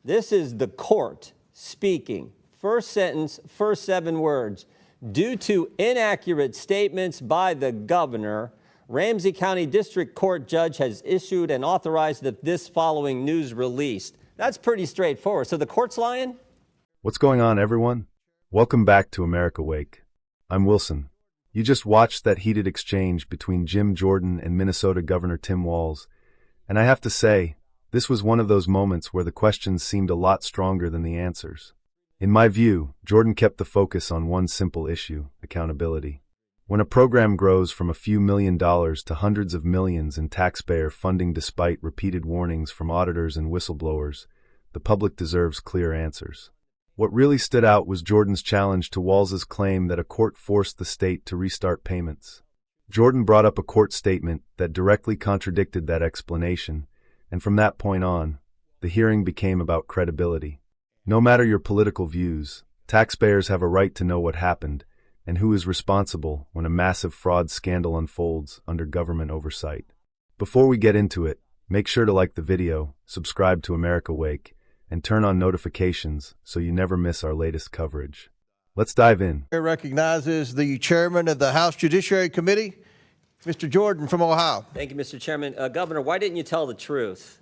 This is the court speaking. First sentence, first 7 words. Due to inaccurate statements by the governor, Ramsey County District Court judge has issued and authorized this following news released. That's pretty straightforward. So the court's lying? What's going on, everyone? Welcome back to America Wake. I'm Wilson. You just watched that heated exchange between Jim Jordan and Minnesota Governor Tim Walz. And I have to say, this was one of those moments where the questions seemed a lot stronger than the answers. In my view, Jordan kept the focus on one simple issue: accountability. When a program grows from a few $1 million to hundreds of millions in taxpayer funding despite repeated warnings from auditors and whistleblowers, the public deserves clear answers. What really stood out was Jordan's challenge to Walz's claim that a court forced the state to restart payments. Jordan brought up a court statement that directly contradicted that explanation, and from that point on, the hearing became about credibility. No matter your political views, taxpayers have a right to know what happened and who is responsible when a massive fraud scandal unfolds under government oversight. Before we get into it, make sure to like the video, subscribe to America Wake, and turn on notifications so you never miss our latest coverage. Let's dive in. It recognizes the chairman of the House Judiciary Committee, Mr. Jordan from Ohio. Thank you, Mr. Chairman. Governor, why didn't you tell the truth?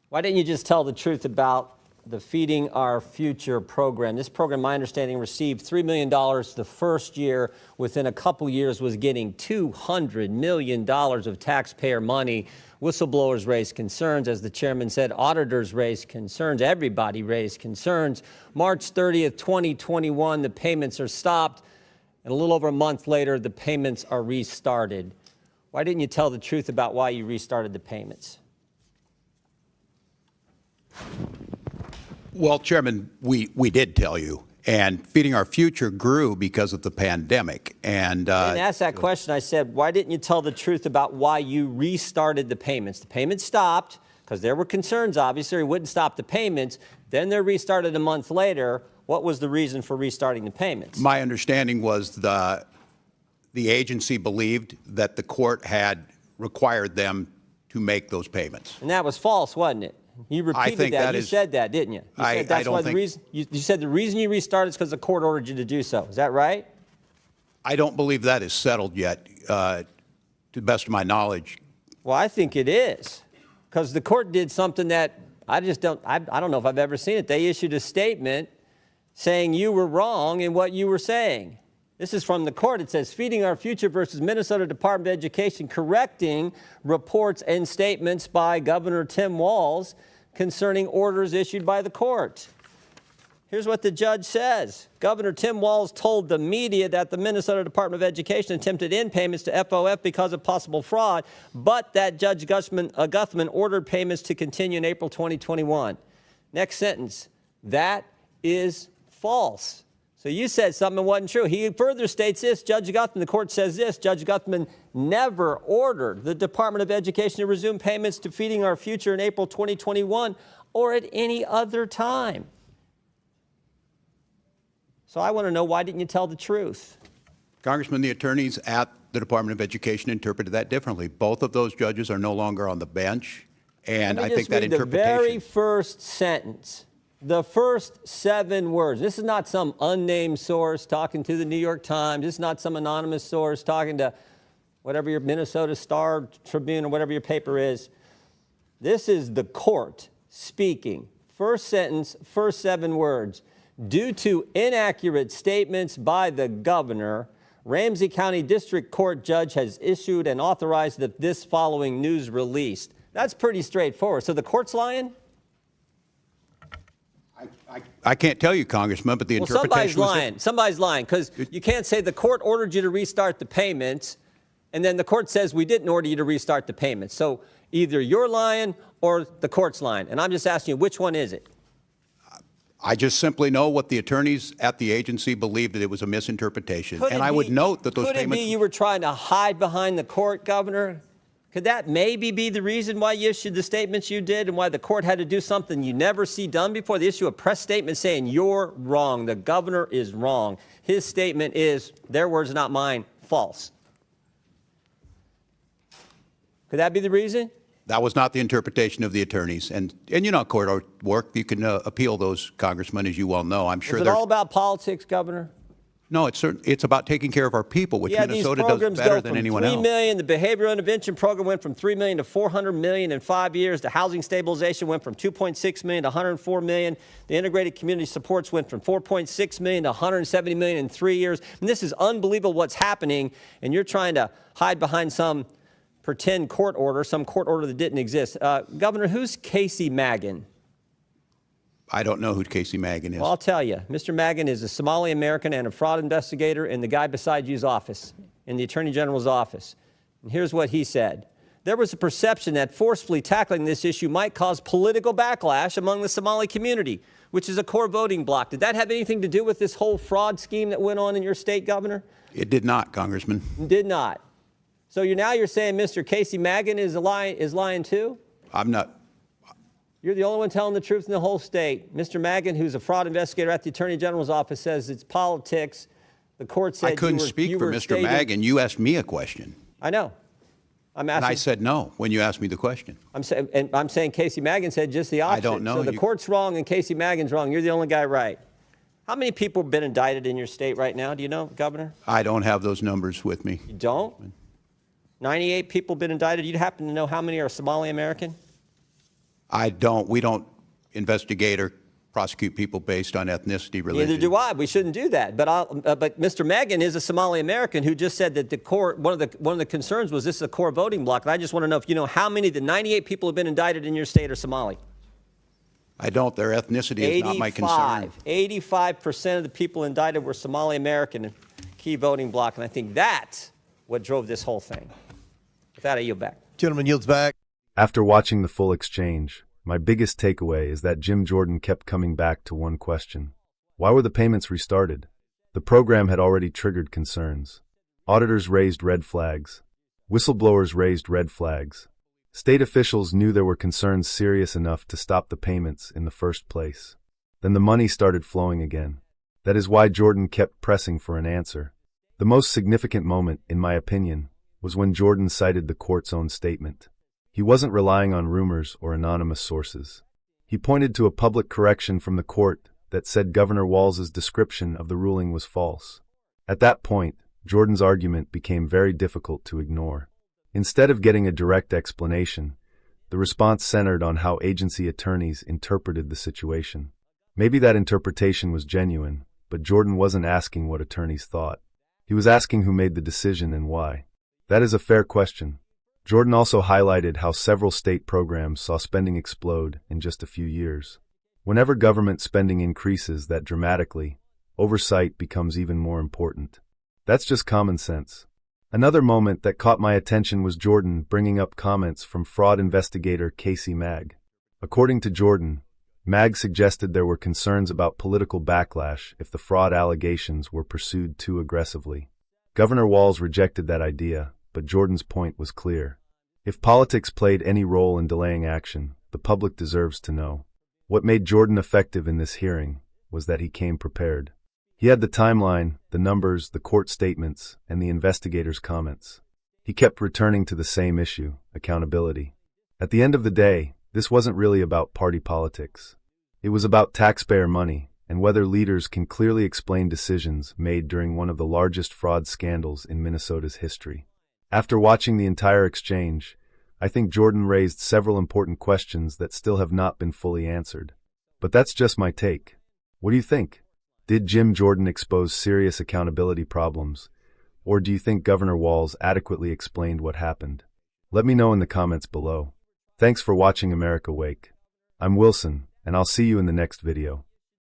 Why didn't you just tell the truth about the Feeding Our Future program? This program, my understanding, received $3 million the first year. Within a couple years was getting $200 million of taxpayer money. Whistleblowers raised concerns. As the chairman said, auditors raised concerns. Everybody raised concerns. March 30th, 2021, the payments are stopped. And a little over a month later, the payments are restarted. Why didn't you tell the truth about why you restarted the payments? Well, Chairman, we did tell you, and Feeding Our Future grew because of the pandemic. And I didn't ask that question. I said, why didn't you tell the truth about why you restarted the payments? The payments stopped because there were concerns, obviously. We wouldn't stop the payments. Then they're restarted a month later. What was the reason for restarting the payments? My understanding was the agency believed that the court had required them to make those payments. And that was false, wasn't it? You repeated that. You said that, didn't you? You said that's why the reason. You said the reason you restarted is because the court ordered you to do so. Is that right? I don't believe that is settled yet, to the best of my knowledge. Well, I think it is, because the court did something that I just don't. I don't know if I've ever seen it. They issued a statement saying you were wrong in what you were saying. This is from the court. It says, Feeding Our Future versus Minnesota Department of Education, correcting reports and statements by Governor Tim Walz concerning orders issued by the court. Here's what the judge says. Governor Tim Walz told the media that the Minnesota Department of Education attempted in payments to FOF because of possible fraud, but that Judge Guthman ordered payments to continue in April 2021. Next sentence. That is false. So you said something that wasn't true. He further states this, Judge Guthman, the court says this, Judge Guthman never ordered the Department of Education to resume payments to Feeding Our Future in April 2021 or at any other time. So I want to know, why didn't you tell the truth? Congressman, the attorneys at the Department of Education interpreted that differently. Both of those judges are no longer on the bench, and I think that interpretation. The very first sentence. The first 7 words. This is not some unnamed source talking to the New York Times. This is not some anonymous source talking to whatever your Minnesota Star Tribune or whatever your paper is. This is the court speaking. First sentence, first 7 words. Due to inaccurate statements by the governor, Ramsey County District Court judge has issued and authorized this following news released. That's pretty straightforward. So the court's lying? I can't tell you, Congressman, but the interpretation was... Somebody's lying, because you can't say the court ordered you to restart the payments, and then the court says we didn't order you to restart the payments. So either you're lying or the court's lying. And I'm just asking you, which one is it? I just simply know what the attorneys at the agency believed, that it was a misinterpretation. And I would note that those payments... Could it be you were trying to hide behind the court, Governor? Could that maybe be the reason why you issued the statements you did and why the court had to do something you never see done before? They issue a press statement saying you're wrong. The governor is wrong. His statement is, their words, not mine, false. Could that be the reason? That was not the interpretation of the attorneys. And you know, court work, you can appeal those, Congressman, as you well know. I'm sure Is it all about politics, Governor? No, it's about taking care of our people, which Minnesota does better than anyone else. $3 million, the behavioral intervention program went from $3 million to $400 million in 5 years. The housing stabilization went from $2.6 million to $104 million. The integrated community supports went from $4.6 million to $170 million in 3 years. And this is unbelievable what's happening, and you're trying to hide behind some pretend court order, some court order that didn't exist. Governor, who's Casey Magan? I don't know who Casey Magan is. Well, I'll tell you. Mr. Magan is a Somali American and a fraud investigator in the guy beside you's office, in the Attorney General's office. And here's what he said. There was a perception that forcefully tackling this issue might cause political backlash among the Somali community, which is a core voting bloc. Did that have anything to do with this whole fraud scheme that went on in your state, Governor? It did not, Congressman. It did not. So you're saying Mr. Casey Magan is lying too? I'm not. You're the only one telling the truth in the whole state. Mr. Magan, who's a fraud investigator at the Attorney General's office, says it's politics. The court said I couldn't speak for Mr. Magan. You asked me a question. I know. I'm asking. And I said no when you asked me the question. I'm saying Casey Magan said just the opposite. I don't know. So the court's wrong and Casey Magan's wrong. You're the only guy right. How many people have been indicted in your state right now? Do you know, Governor? I don't have those numbers with me. You don't? 98 people have been indicted. You happen to know how many are Somali American? I don't. We don't investigate or prosecute people based on ethnicity, religion. Neither do I. We shouldn't do that. But Mr. Magan is a Somali American who just said that the court, one of the concerns was this is a core voting bloc. And I just want to know if you know how many of the 98 people who have been indicted in your state are Somali. I don't. Their ethnicity is not my concern. 85% of the people indicted were Somali American, key voting bloc. And I think that's what drove this whole thing. With that, I yield back. Gentleman yields back. After watching the full exchange, my biggest takeaway is that Jim Jordan kept coming back to one question. Why were the payments restarted? The program had already triggered concerns. Auditors raised red flags. Whistleblowers raised red flags. State officials knew there were concerns serious enough to stop the payments in the first place. Then the money started flowing again. That is why Jordan kept pressing for an answer. The most significant moment, in my opinion, was when Jordan cited the court's own statement. He wasn't relying on rumors or anonymous sources. He pointed to a public correction from the court that said Governor Walz's description of the ruling was false. At that point, Jordan's argument became very difficult to ignore. Instead of getting a direct explanation, the response centered on how agency attorneys interpreted the situation. Maybe that interpretation was genuine, but Jordan wasn't asking what attorneys thought. He was asking who made the decision and why. That is a fair question. Jordan also highlighted how several state programs saw spending explode in just a few years. Whenever government spending increases that dramatically, oversight becomes even more important. That's just common sense. Another moment that caught my attention was Jordan bringing up comments from fraud investigator Casey Mag. According to Jordan, Mag suggested there were concerns about political backlash if the fraud allegations were pursued too aggressively. Governor Walz rejected that idea, but Jordan's point was clear. If politics played any role in delaying action, the public deserves to know. What made Jordan effective in this hearing was that he came prepared. He had the timeline, the numbers, the court statements, and the investigators' comments. He kept returning to the same issue, accountability. At the end of the day, this wasn't really about party politics. It was about taxpayer money and whether leaders can clearly explain decisions made during one of the largest fraud scandals in Minnesota's history. After watching the entire exchange, I think Jordan raised several important questions that still have not been fully answered. But that's just my take. What do you think? Did Jim Jordan expose serious accountability problems, or do you think Governor Walz adequately explained what happened? Let me know in the comments below. Thanks for watching America Wake. I'm Wilson, and I'll see you in the next video.